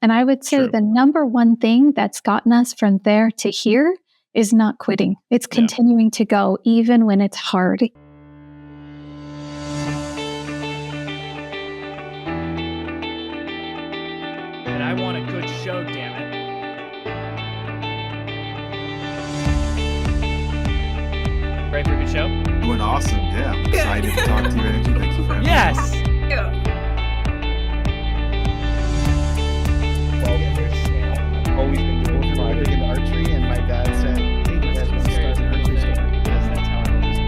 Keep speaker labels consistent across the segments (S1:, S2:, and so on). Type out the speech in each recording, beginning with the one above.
S1: And I would say the number one thing that's gotten us from there to here is not quitting. It's continuing to go even when it's hard.
S2: And I want a good show, damn it. Ready for a good show?
S3: Doing awesome, yeah. I'm excited to talk to you, Angie. Thank you for having me.
S2: Yes!
S4: I've always been doing big into archery, and my dad said, hey, you guys want to start an archery store?
S2: Yes, that's how it was.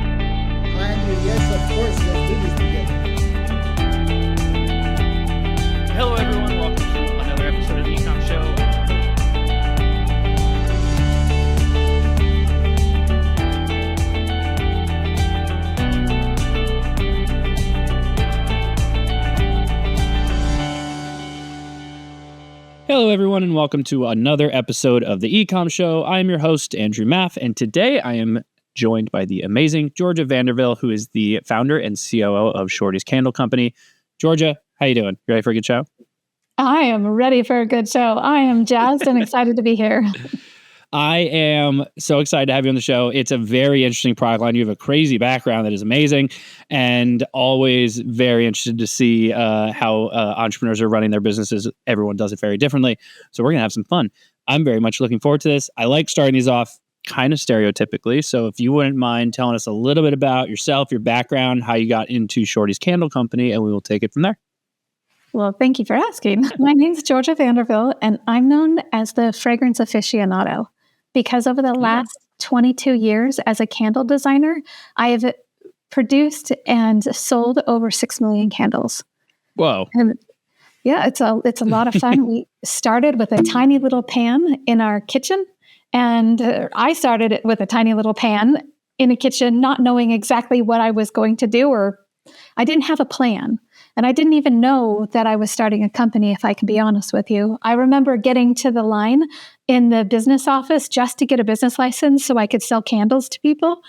S4: Andrew, yes, of course, let's do this together.
S2: Hello, everyone. Welcome to another episode of the Ecommerce Show. Hello, everyone, and welcome to another episode of the Ecommerce Show. I am your host, Andrew Maff, and today I am joined by the amazing Georgia Vanderville, who is the founder and COO of Shortie's Candle Company. Georgia, how you doing? You ready for a good show?
S1: I am ready for a good show. I am jazzed and excited to be here.
S2: I am so excited to have you on the show. It's a very interesting product line. You have a crazy background that is amazing, and always very interested to see how entrepreneurs are running their businesses. Everyone does it very differently. So we're going to have some fun. I'm very much looking forward to this. I like starting these off kind of stereotypically. So if you wouldn't mind telling us a little bit about yourself, your background, how you got into Shortie's Candle Company, and we will take it from there.
S1: Well, thank you for asking. My name is Georgia Vanderville, and I'm known as the fragrance aficionado because over the last 22 years as a candle designer, I have produced and sold over 6 million candles.
S2: Whoa.
S1: And yeah, it's a lot of fun. We started with a tiny little pan in our kitchen, and I started it with a tiny little pan in a kitchen, not knowing exactly what I was going to do, or I didn't have a plan. And I didn't even know that I was starting a company, if I can be honest with you. I remember getting to the line in the business office just to get a business license so I could sell candles to people.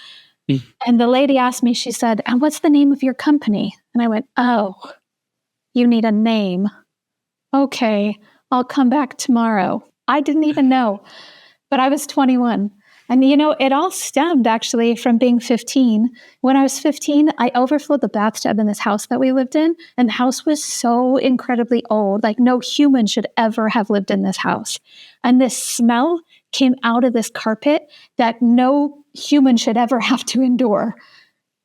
S1: And the lady asked me, she said, "And what's the name of your company?" And I went, "Oh, you need a name. Okay, I'll come back tomorrow." I didn't even know, but I was 21. And, you know, it all stemmed actually from being 15. When I was 15, I overflowed the bathtub in this house that we lived in. And the house was so incredibly old, like no human should ever have lived in this house. And this smell came out of this carpet that no human should ever have to endure.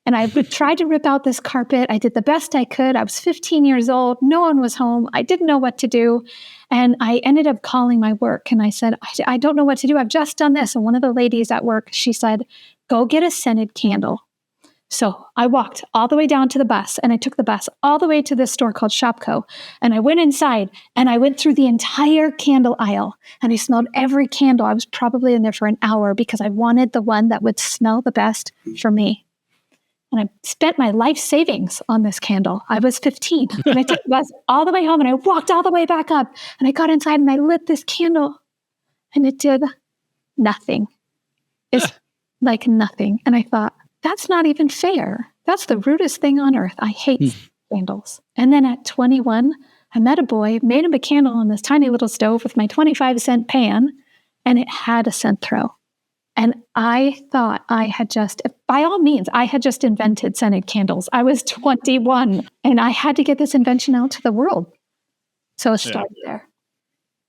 S1: And I tried to rip out this carpet. I did the best I could. I was 15 years old. No one was home. I didn't know what to do. And I ended up calling my work. And I said, I don't know what to do. I've just done this. And one of the ladies at work, she said, "Go get a scented candle." So I walked all the way down to the bus. And I took the bus all the way to this store called Shopco. And I went inside and I went through the entire candle aisle. And I smelled every candle. I was probably in there for an hour because I wanted the one that would smell the best for me. And I spent my life savings on this candle. I was 15. And I took the bus all the way home and I walked all the way back up. And I got inside and I lit this candle. And it did nothing. It's like nothing. And I thought, that's not even fair. That's the rudest thing on earth. I hate candles. And then at 21, I met a boy, made him a candle on this tiny little stove with my 25-cent pan. And it had a scent throw. And I thought I had just, by all means, I had just invented scented candles. I was 21 and I had to get this invention out to the world. So it started there.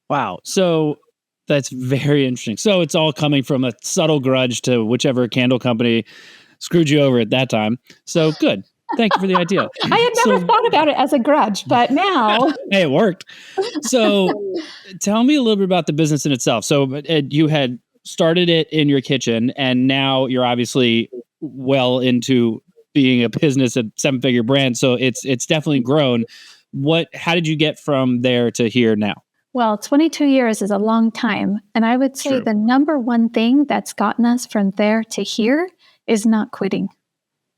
S2: Wow. So that's very interesting. So it's all coming from a subtle grudge to whichever candle company screwed you over at that time. So good. Thank you for the idea.
S1: I had never thought about it as a grudge, but now.
S2: Hey, it worked. So tell me a little bit about the business in itself. So you had started it in your kitchen, and now you're obviously well into being a business, a 7-figure brand. So it's definitely grown. How did you get from there to here now?
S1: Well, 22 years is a long time. And I would say the number one thing that's gotten us from there to here is not quitting.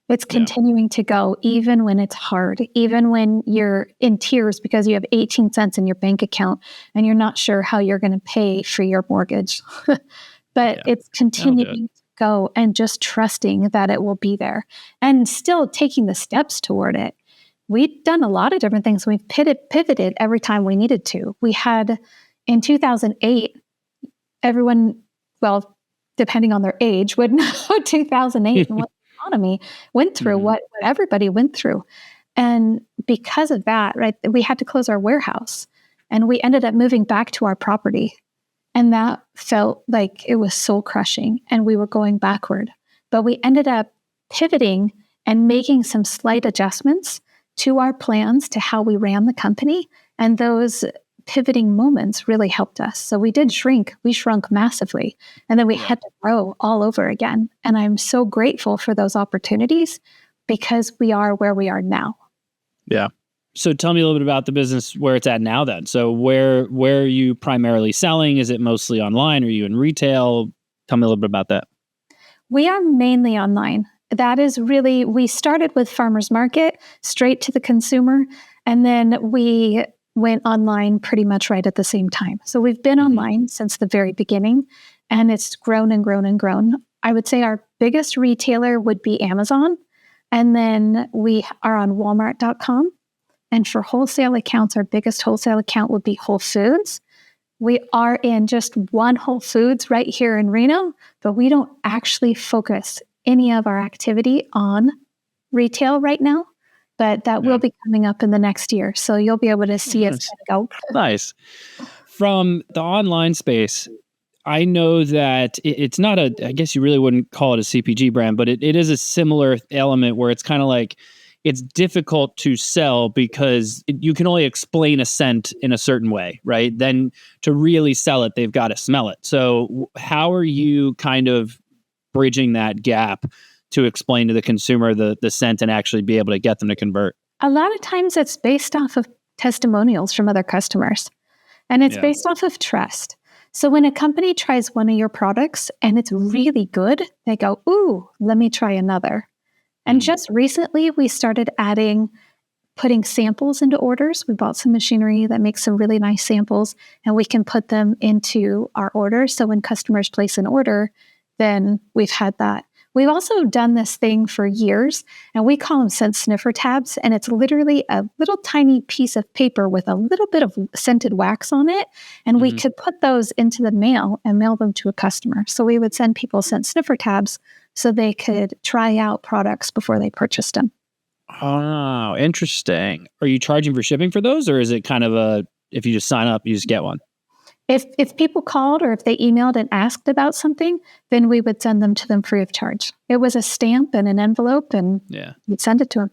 S1: It's continuing to go even when it's hard, even when you're in tears because you have 18 cents in your bank account and you're not sure how you're going to pay for your mortgage. But it's continuing to go and just trusting that it will be there and still taking the steps toward it. We've done a lot of different things. We've pivoted every time we needed to. We had in 2008, everyone, well, depending on their age, would know 2008 and what the economy went through, what everybody went through. And because of that, right, we had to close our warehouse and we ended up moving back to our property. And that felt like it was soul crushing and we were going backward. But we ended up pivoting and making some slight adjustments to our plans to how we ran the company. And those pivoting moments really helped us. So we did shrink. We shrunk massively. And then we had to grow all over again. And I'm so grateful for those opportunities because we are where we are now.
S2: Yeah. So tell me a little bit about the business, where it's at now then. So where are you primarily selling? Is it mostly online? Are you in retail? Tell me a little bit about that.
S1: We are mainly online. That is really, we started with farmers market, straight to the consumer, and then we went online pretty much right at the same time. So we've been online since the very beginning, and it's grown and grown and grown. I would say our biggest retailer would be Amazon, and then we are on Walmart.com. And for wholesale accounts, our biggest wholesale account would be Whole Foods. We are in just one Whole Foods right here in Reno, but we don't actually focus any of our activity on retail right now. But that will be coming up in the next year. So you'll be able to see it go.
S2: Nice. From the online space, I know that it's not I guess you really wouldn't call it a CPG brand, but it is a similar element where it's kind of like, it's difficult to sell because you can only explain a scent in a certain way, right? Then to really sell it, they've got to smell it. So how are you kind of bridging that gap to explain to the consumer the scent and actually be able to get them to convert?
S1: A lot of times it's based off of testimonials from other customers, and it's based off of trust. So when a company tries one of your products and it's really good, they go, ooh, let me try another. And just recently, we started putting samples into orders. We bought some machinery that makes some really nice samples, and we can put them into our orders. So when customers place an order, then we've had that. We've also done this thing for years, and we call them scent sniffer tabs. And it's literally a little tiny piece of paper with a little bit of scented wax on it. And we could put those into the mail and mail them to a customer. So we would send people scent sniffer tabs so they could try out products before they purchased them.
S2: Oh, interesting. Are you charging for shipping for those, or is it kind of if you just sign up, you just get one?
S1: If people called or if they emailed and asked about something, then we would send them to them free of charge. It was a stamp and an envelope, and we'd send it to them.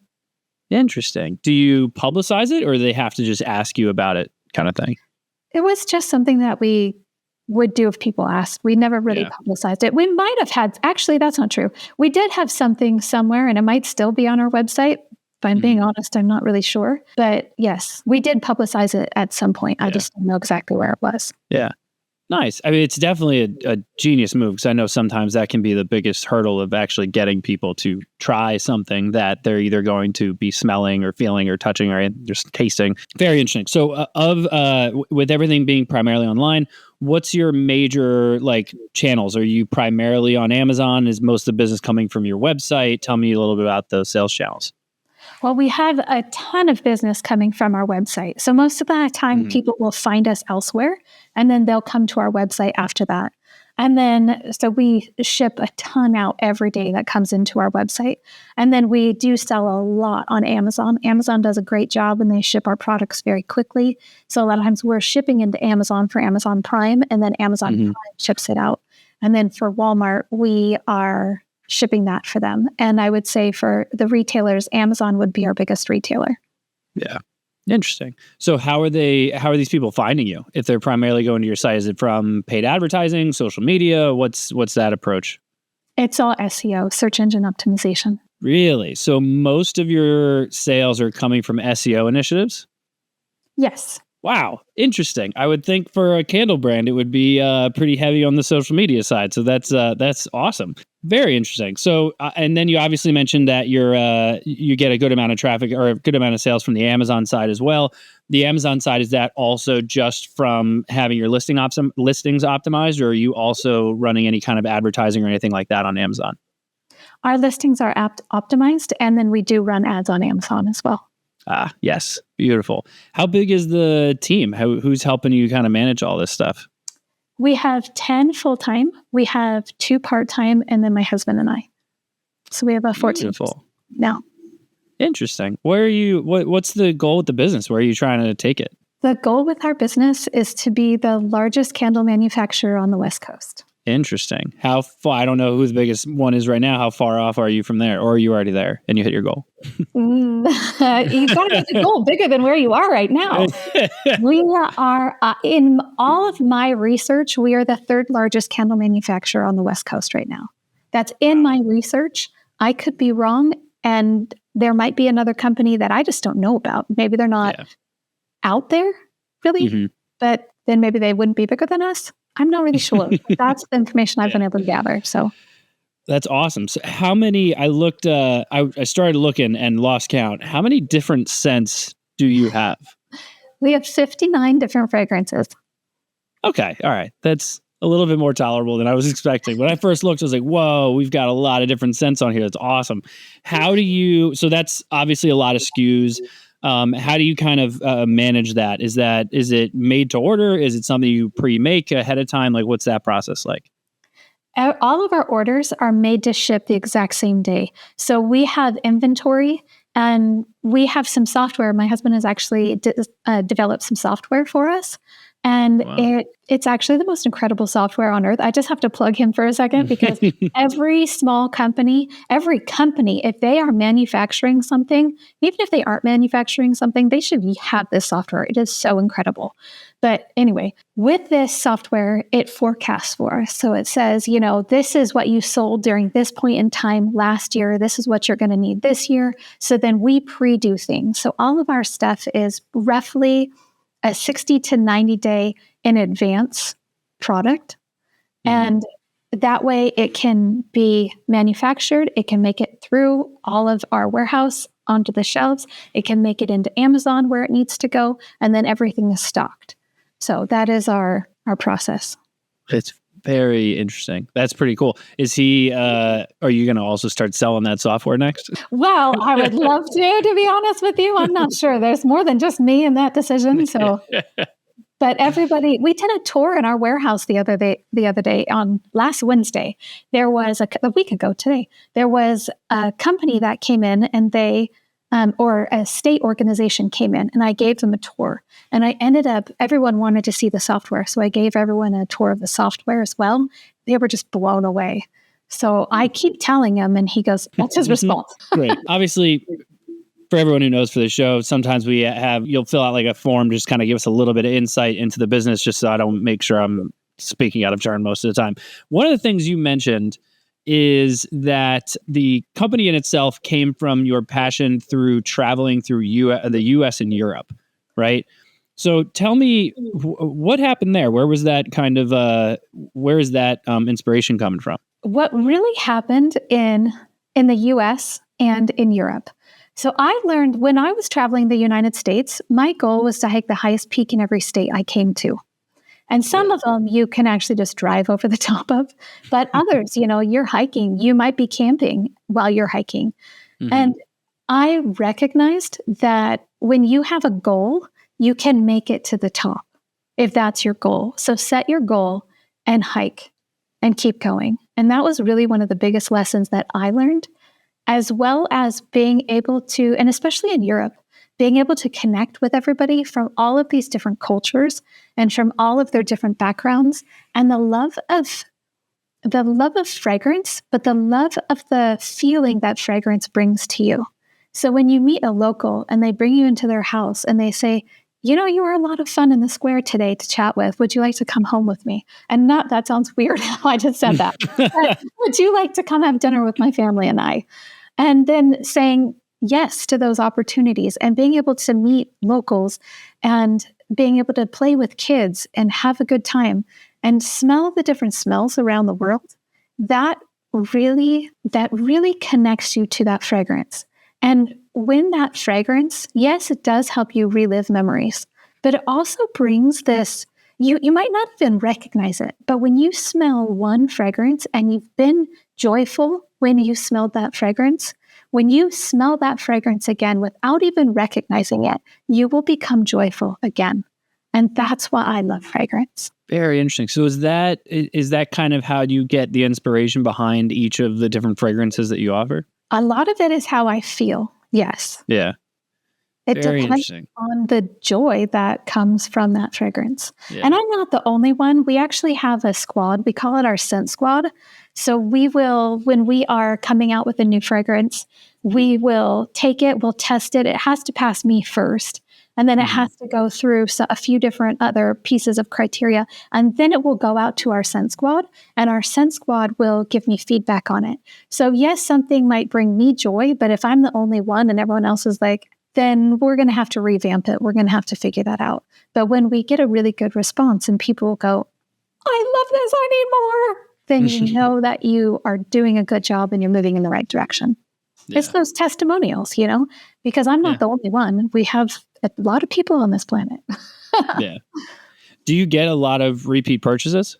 S2: Interesting. Do you publicize it, or do they have to just ask you about it kind of thing?
S1: It was just something that we would do if people asked. We never really publicized it. We might have had, actually, that's not true. We did have something somewhere, and it might still be on our website. If I'm being honest, I'm not really sure. But yes, we did publicize it at some point. I just don't know exactly where it was.
S2: Yeah. Nice. I mean, it's definitely a genius move, because I know sometimes that can be the biggest hurdle of actually getting people to try something that they're either going to be smelling or feeling or touching or just tasting. Very interesting. So with everything being primarily online, what's your major channels? Are you primarily on Amazon? Is most of the business coming from your website? Tell me a little bit about those sales channels.
S1: Well, we have a ton of business coming from our website. So most of the time, people will find us elsewhere, and then they'll come to our website after that. And then, so we ship a ton out every day that comes into our website. And then we do sell a lot on Amazon. Amazon does a great job, and they ship our products very quickly. So a lot of times we're shipping into Amazon for Amazon Prime, and then Amazon Prime ships it out. And then for Walmart, we are shipping that for them. And I would say for the retailers, Amazon would be our biggest retailer.
S2: Yeah. Interesting. So how are these people finding you? If they're primarily going to your site, is it from paid advertising, social media? What's that approach?
S1: It's all SEO, search engine optimization.
S2: Really? So most of your sales are coming from SEO initiatives?
S1: Yes.
S2: Wow. Interesting. I would think for a candle brand, it would be pretty heavy on the social media side. So that's awesome. Very interesting. So, and then you obviously mentioned that you get a good amount of traffic or a good amount of sales from the Amazon side as well. The Amazon side, is that also just from having your listings optimized, or are you also running any kind of advertising or anything like that on Amazon?
S1: Our listings are optimized, and then we do run ads on Amazon as well.
S2: Yes. Beautiful. How big is the team? Who's helping you kind of manage all this stuff?
S1: We have 10 full-time. We have 2 part-time, and then my husband and I. So we have a 14
S2: Beautiful.
S1: now.
S2: Interesting. Where are you? What's the goal with the business? Where are you trying to take it?
S1: The goal with our business is to be the largest candle manufacturer on the West Coast.
S2: Interesting. How far? I don't know who the biggest one is right now. How far off are you from there? Or are you already there and you hit your goal?
S1: You've got to make the goal bigger than where you are right now. We are, in all of my research, we are the 3rd largest candle manufacturer on the West Coast right now. That's in my research. I could be wrong, and there might be another company that I just don't know about. Maybe they're not out there, really, but then maybe they wouldn't be bigger than us. I'm not really sure. That's the information I've been able to gather. So
S2: that's awesome. So how many, I looked, I started looking and lost count. How many different scents do you have?
S1: We have 59 different fragrances.
S2: Okay. All right. That's a little bit more tolerable than I was expecting. When I first looked, I was like, whoa, we've got a lot of different scents on here. That's awesome. How do you, so that's obviously a lot of SKUs. How do you kind of manage that? Is it made to order? Is it something you pre-make ahead of time? Like, what's that process like?
S1: All of our orders are made to ship the exact same day. So we have inventory, and we have some software. My husband has actually developed some software for us. And it's actually the most incredible software on earth. I just have to plug him for a second, because every company, if they are manufacturing something, even if they aren't manufacturing something, they should have this software. It is so incredible. But anyway, with this software, it forecasts for us. So it says, this is what you sold during this point in time last year. This is what you're going to need this year. So then we pre-do things. So all of our stuff is roughly a 60 to 90 day in advance product. And that way it can be manufactured. It can make it through all of our warehouse onto the shelves. It can make it into Amazon where it needs to go. And then everything is stocked. So that is our process.
S2: It's very interesting. That's pretty cool. Is he, are you going to also start selling that software next?
S1: Well, I would love to be honest with you. I'm not sure. There's more than just me in that decision. So, but everybody, we did a tour in our warehouse the other day on last Wednesday. There was a week ago today, there was a company that came in, and they, or a state organization came in, and I gave them a tour. And I ended up, everyone wanted to see the software. So I gave everyone a tour of the software as well. They were just blown away. So I keep telling him, and he goes, that's his response.
S2: Great. Obviously, for everyone who knows for the show, sometimes you'll fill out like a form, just kind of give us a little bit of insight into the business, just so I don't make sure I'm speaking out of turn most of the time. One of the things you mentioned is that the company in itself came from your passion through traveling through the US and Europe, right? So tell me what happened there. Where was that kind of, where is that inspiration coming from?
S1: What really happened in the US and in Europe. So I learned when I was traveling the United States, my goal was to hike the highest peak in every state I came to. And some of them you can actually just drive over the top of, but others, you're hiking, you might be camping while you're hiking. And I recognized that when you have a goal, you can make it to the top if that's your goal. So set your goal and hike and keep going. And that was really one of the biggest lessons that I learned, as well as being able to, and especially in Europe, being able to connect with everybody from all of these different cultures and from all of their different backgrounds, and the love of fragrance, but the love of the feeling that fragrance brings to you. So when you meet a local and they bring you into their house and they say, you were a lot of fun in the square today to chat with. Would you like to come home with me? And that sounds weird how I just said that. But would you like to come have dinner with my family and I? And then saying yes to those opportunities and being able to meet locals and being able to play with kids and have a good time and smell the different smells around the world, that really connects you to that fragrance. And when that fragrance, yes, it does help you relive memories, but it also brings this, you might not even recognize it, but when you smell one fragrance and you've been joyful when you smelled that fragrance, when you smell that fragrance again without even recognizing it, you will become joyful again. And that's why I love fragrance.
S2: Very interesting. So is that kind of how you get the inspiration behind each of the different fragrances that you offer?
S1: A lot of it is how I feel. Yes.
S2: Yeah.
S1: It
S2: Very
S1: depends
S2: interesting.
S1: on the joy that comes from that fragrance.
S2: Yeah.
S1: And I'm not the only one. We actually have a squad. We call it our scent squad. So we will, when we are coming out with a new fragrance, we will take it, we'll test it. It has to pass me first. And then it has to go through a few different other pieces of criteria. And then it will go out to our scent squad. And our scent squad will give me feedback on it. So yes, something might bring me joy. But if I'm the only one and everyone else is like, then we're going to have to revamp it. We're going to have to figure that out. But when we get a really good response and people go, I love this, I need more, then you know that you are doing a good job and you're moving in the right direction.
S2: Yeah.
S1: It's those testimonials, because I'm not the only one. We have a lot of people on this planet.
S2: Yeah. Do you get a lot of repeat purchases?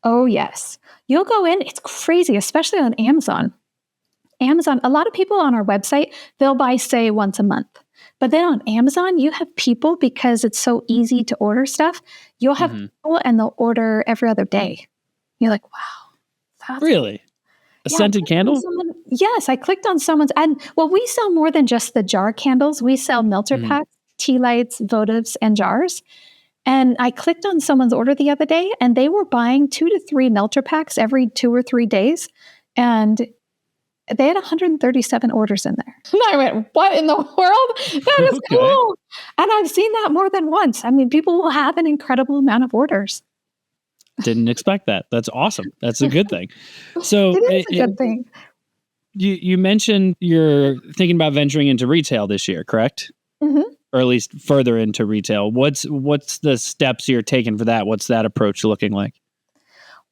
S1: Oh, yes. You'll go in. It's crazy, especially on Amazon. A lot of people on our website, they'll buy, say, once a month. But then on Amazon, you have people, because it's so easy to order stuff, you'll have people and they'll order every other day. You're like, wow.
S2: Really? A scented candle?
S1: Yes, I clicked on someone's, and we sell more than just the jar candles. We sell melter packs, tea lights, votives, and jars. And I clicked on someone's order the other day, and they were buying 2 to 3 melter packs every 2 or 3 days. And they had 137 orders in there. And I went, what in the world? That is cool. And I've seen that more than once. I mean, people will have an incredible amount of orders.
S2: Didn't expect that. That's awesome. That's a good thing. So
S1: it is a good thing.
S2: You mentioned you're thinking about venturing into retail this year, correct?
S1: Mm-hmm.
S2: Or at least further into retail. What's the steps you're taking for that? What's that approach looking like?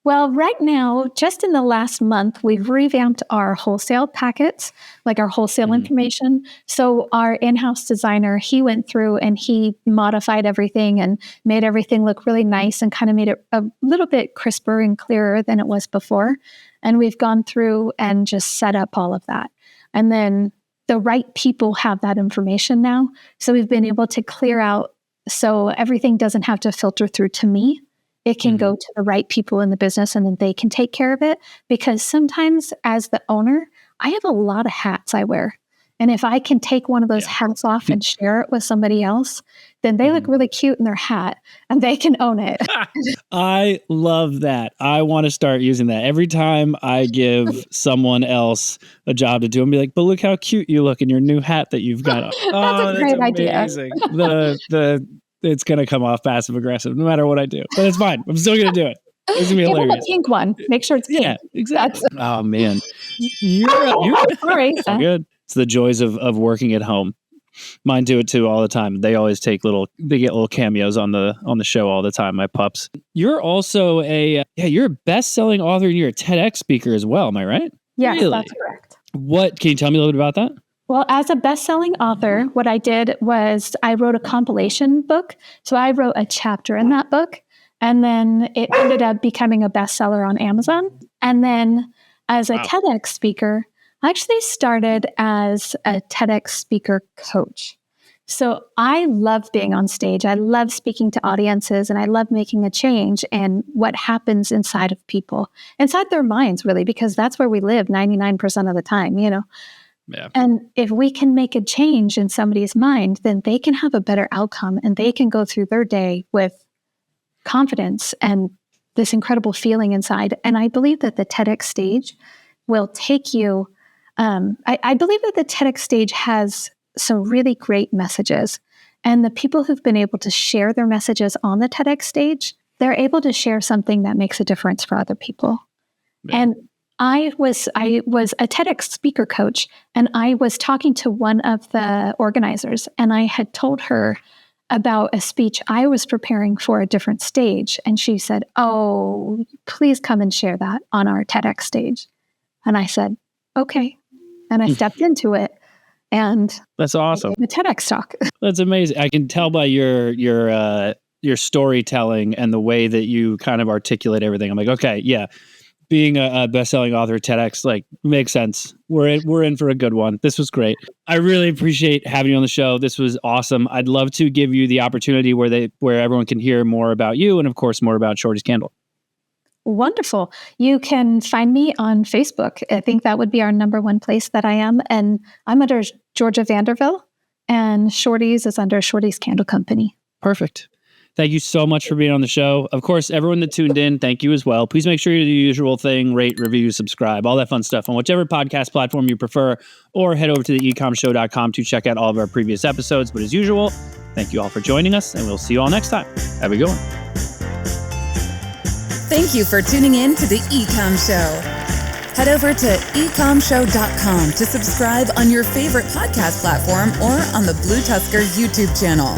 S1: Well, right now, just in the last month, we've revamped our wholesale packets, like our wholesale information. So our in-house designer, he went through and he modified everything and made everything look really nice and kind of made it a little bit crisper and clearer than it was before. And we've gone through and just set up all of that. And then the right people have that information now. So we've been able to clear out so everything doesn't have to filter through to me. It can go to the right people in the business and then they can take care of it. Because sometimes as the owner, I have a lot of hats I wear. And if I can take one of those hats off and share it with somebody else, then they look really cute in their hat and they can own it.
S2: I love that. I want to start using that. Every time I give someone else a job to do, and be like, but look how cute you look in your new hat that you've got.
S1: That's a great idea.
S2: It's going to come off passive aggressive no matter what I do, but it's fine. I'm still going to do it. It's going to be hilarious.
S1: Give them a pink one. Make sure it's pink.
S2: Yeah, exactly. Oh man.
S1: Sorry.
S2: So good. It's the joys of working at home. Mine do it too all the time. They always get little cameos on the show all the time. My pups. You're also you're a best-selling author and you're a TEDx speaker as well. Am I right?
S1: Yes,
S2: really?
S1: That's correct.
S2: Can you tell me a little bit about that?
S1: Well, as a best-selling author, what I did was I wrote a compilation book. So I wrote a chapter in that book, and then it ended up becoming a bestseller on Amazon. And then as a TEDx speaker, I actually started as a TEDx speaker coach. So I love being on stage. I love speaking to audiences, and I love making a change in what happens inside of people, inside their minds, really, because that's where we live 99% of the time,
S2: Yeah.
S1: And if we can make a change in somebody's mind, then they can have a better outcome and they can go through their day with confidence and this incredible feeling inside. And I believe that the TEDx stage will take you. I believe that the TEDx stage has some really great messages. And the people who've been able to share their messages on the TEDx stage, they're able to share something that makes a difference for other people. Yeah. And I was a TEDx speaker coach, and I was talking to one of the organizers, and I had told her about a speech I was preparing for a different stage. And she said, "Oh, please come and share that on our TEDx stage." And I said, "Okay." And I stepped into it. And
S2: that's awesome.
S1: The TEDx talk.
S2: That's amazing. I can tell by your storytelling and the way that you kind of articulate everything. I'm like, okay, yeah. being a best-selling author at TEDx, like, makes sense. We're in for a good one. This was great. I really appreciate having you on the show. This was awesome. I'd love to give you the opportunity where everyone can hear more about you and, of course, more about Shortie's Candle.
S1: Wonderful. You can find me on Facebook. I think that would be our number one place that I am. And I'm under Georgia Vanderville, and Shortie's is under Shortie's Candle Company.
S2: Perfect. Thank you so much for being on the show. Of course, everyone that tuned in, thank you as well. Please make sure you do the usual thing, rate, review, subscribe, all that fun stuff on whichever podcast platform you prefer, or head over to the ecommshow.com to check out all of our previous episodes. But as usual, thank you all for joining us, and we'll see you all next time. Have a good one.
S5: Thank you for tuning in to the Ecomm Show. Head over to ecommshow.com to subscribe on your favorite podcast platform or on the BlueTuskr YouTube channel.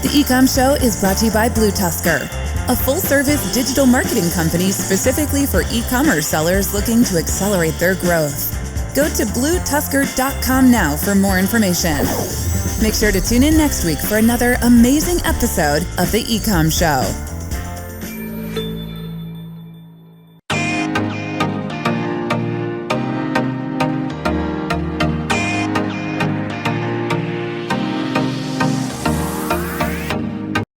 S5: The Ecomm Show is brought to you by BlueTuskr, a full-service digital marketing company specifically for e-commerce sellers looking to accelerate their growth. Go to BlueTuskr.com now for more information. Make sure to tune in next week for another amazing episode of the Ecomm Show.